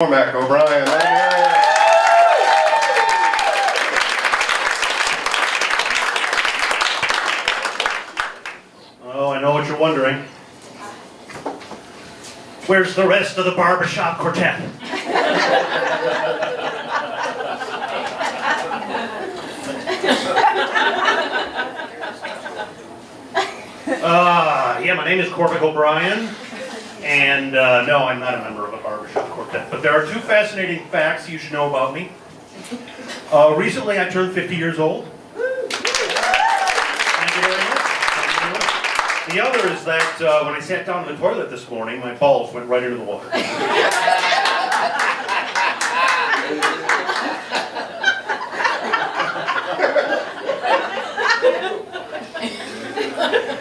Cormac O'Brien. Oh, I know what you're wondering. Where's the rest of the barbershop quartet? Yeah, my name is Cormac O'Brien, and no, I'm not a member of a barbershop quartet, but there are two fascinating facts you should know about me. Recently, I turned 50 years old. Thank you very much. The other is that when I sat down in the toilet this morning, my balls went right into the water.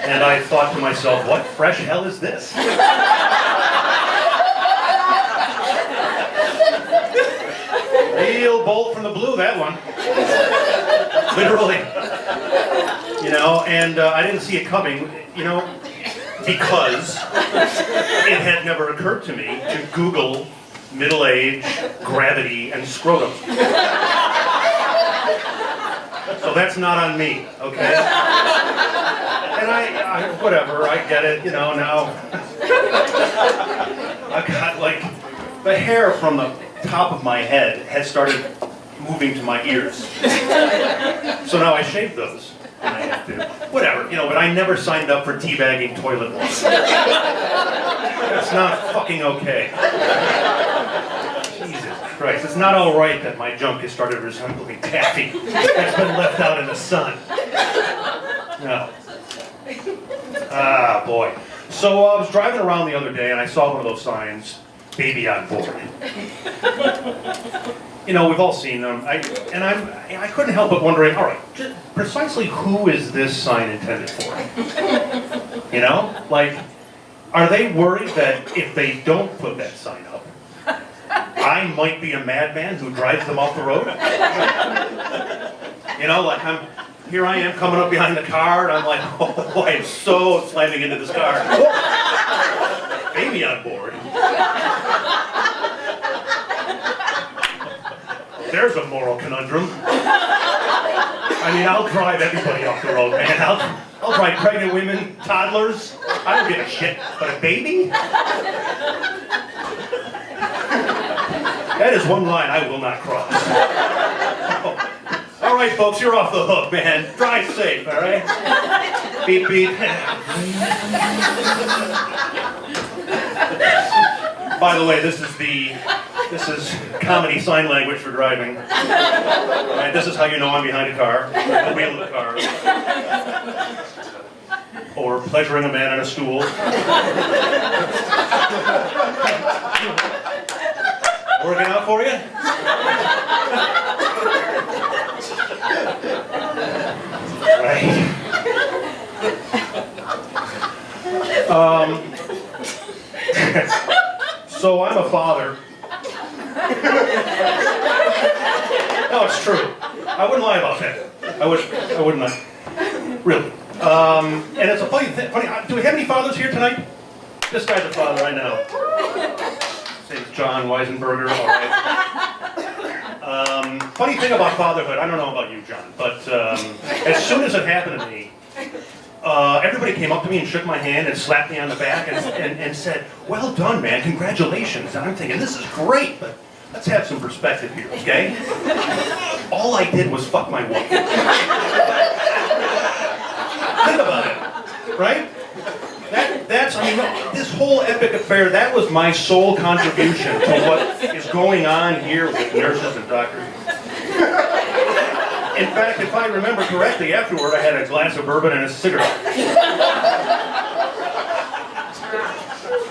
And I thought to myself, what fresh hell is this? Real bolt from the blue, that one. Literally. You know, and I didn't see it coming, you know, because it had never occurred to me to Google middle age, gravity, and scrotum. So that's not on me, okay? And I whatever, I get it, you know, now. I've got, like, the hair from the top of my head has started moving to my ears. So now I shave those. And I have to, whatever, you know, but I never signed up for teabagging toilet water. That's not fucking okay. Jesus Christ, it's not all right that my junk has started resembling taffy that's been left out in the sun. No. Ah, boy. So I was driving around the other day and I saw one of those signs, baby on board. You know, we've all seen them. I couldn't help but wondering, all right, precisely who is this sign intended for? You know? Like, are they worried that if they don't put that sign up, I might be a madman who drives them off the road? You know, like here I am coming up behind the car, and I'm like, oh, I am so slamming into this car. Oh, baby on board. There's a moral conundrum. I mean, I'll drive everybody off the road, man. I'll drive pregnant women, toddlers. I don't give a shit. But a baby? That is one line I will not cross. Oh. All right, folks, you're off the hook, man. Drive safe, all right? Beep, beep. By the way, this is comedy sign language for driving. Right, this is how you know I'm behind a car, the wheel of the car. Or pleasuring a man on a stool. Working out for you? Right. So I'm a father. No, it's true. I wouldn't lie about that. I wouldn't lie. Really. And it's a funny thing. Do we have any fathers here tonight? This guy's a father, I know. His name's John Weisenberger. All right. Funny thing about fatherhood, I don't know about you, John, but as soon as it happened to me, everybody came up to me and shook my hand and slapped me on the back and said, well done, man, congratulations. And I'm thinking, this is great, but let's have some perspective here, okay? All I did was fuck my wife. Think about it, right? I mean, this whole epic affair, that was my sole contribution to what is going on here with nurses and doctors. In fact, if I remember correctly, afterward I had a glass of bourbon and a cigarette.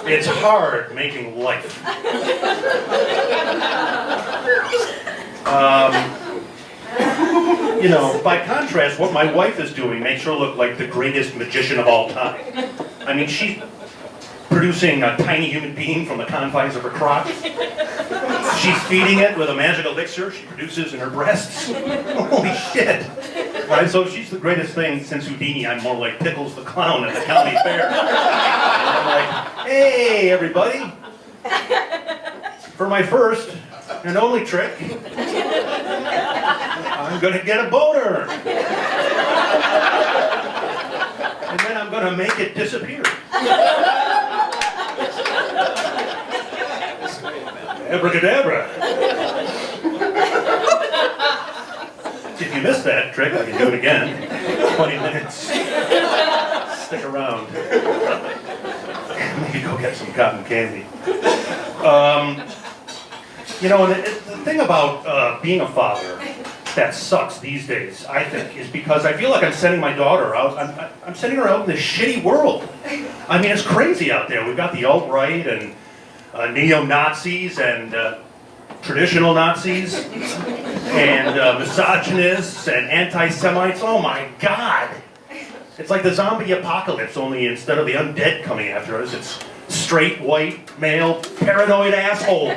It's hard making life. You know, by contrast, what my wife is doing makes her look like the greatest magician of all time. I mean, she's producing a tiny human being from the confines of her crotch. She's feeding it with a magical elixir she produces in her breasts. Holy shit. Right, so she's the greatest thing since Houdini. I'm more like Pickles the Clown at the county fair. And I'm like, hey, everybody. for my first and only trick, I'm gonna get a boner. And then I'm gonna make it disappear. Abracadabra. If you missed that trick, I can do it again. 20 minutes. Stick around. Maybe go get some cotton candy. You know, and the thing about being a father that sucks these days, I think, is because I feel like I'm sending my daughter out. I'm sending her out in this shitty world. I mean, it's crazy out there. We've got the alt-right and neo-Nazis and traditional Nazis and misogynists and anti-Semites. Oh my God! It's like the zombie apocalypse, only instead of the undead coming after us, it's straight, white, male, paranoid assholes.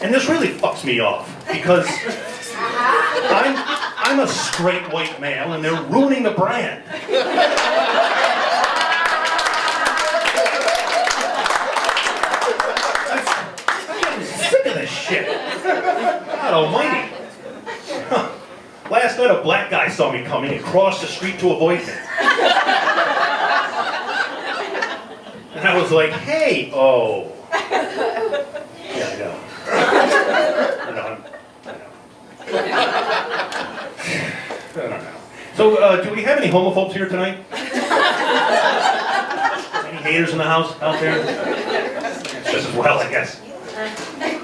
And this really fucks me off, because I'm a straight white male and they're ruining the brand. I'm getting sick of this shit. God almighty. Last night a black guy saw me coming and crossed the street to avoid me. And I was like, hey, oh. Yeah, I know. I don't know. So, do we have any homophobes here tonight? Any haters in the house out there? Just as well, I guess.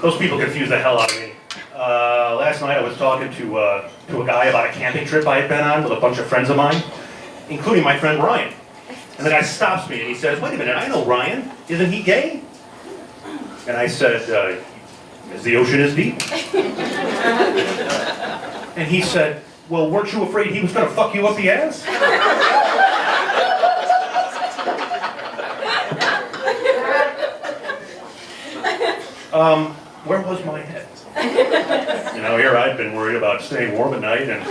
Those people confuse the hell out of me. Last night I was talking to a guy about a camping trip I had been on with a bunch of friends of mine, including my friend Ryan. And the guy stops me and he says, wait a minute, I know Ryan. Isn't he gay? And I said, as the ocean is deep. And he said, well, weren't you afraid he was going to fuck you up the ass? Where was my head? You know, here I'd been worried about staying warm at night and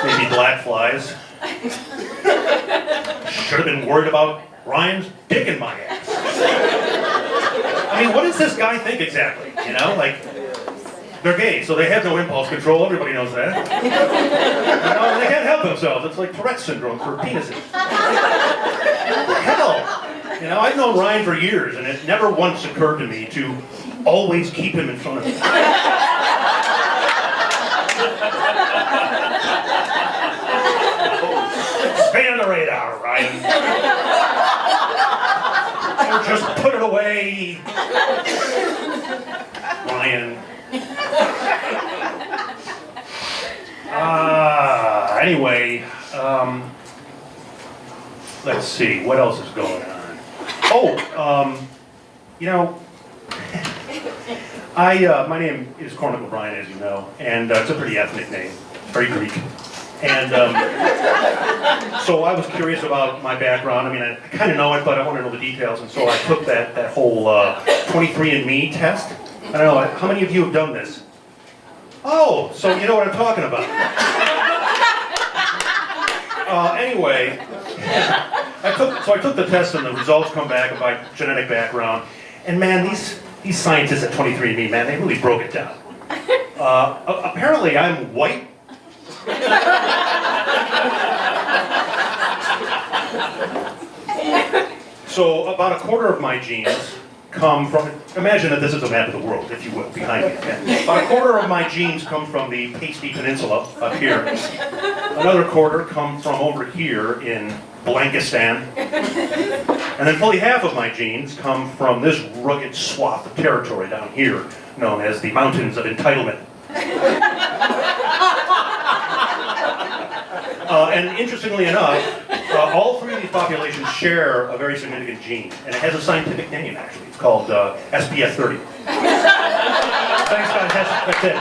maybe black flies. Should have been worried about Ryan's dick in my ass. I mean, what does this guy think exactly? You know, like, they're gay, so they have no impulse control. Everybody knows that. You know, they can't help themselves. It's like Tourette's syndrome for penises. Hell! You know, I've known Ryan for years, and it never once occurred to me to always keep him in front of me. Stay on the radar, Ryan. Or just put it away, Ryan. Anyway, let's see, what else is going on? Oh, you know, my name is Cormac O'Brien, as you know, and it's a pretty ethnic name, very Greek. And so I was curious about my background. I mean, I kind of know it, but I want to know the details, and so I took that whole 23andMe test. I don't know, how many of you have done this? Oh, so you know what I'm talking about. Anyway, I took the test, and the results come back of my genetic background, and man, these scientists at 23andMe, man, they really broke it down. Apparently, I'm white. So about a quarter of my genes come from, imagine that this is a map of the world, if you will, behind me. Okay? About a quarter of my genes come from the Pasty Peninsula up here. Another quarter come from over here in Blankistan. And then fully half of my genes come from this rugged swath of territory down here, known as the Mountains of Entitlement. And interestingly enough, all three of these populations share a very significant gene, and it has a scientific name, actually. It's called SPF30. Thanks, guys. That's it.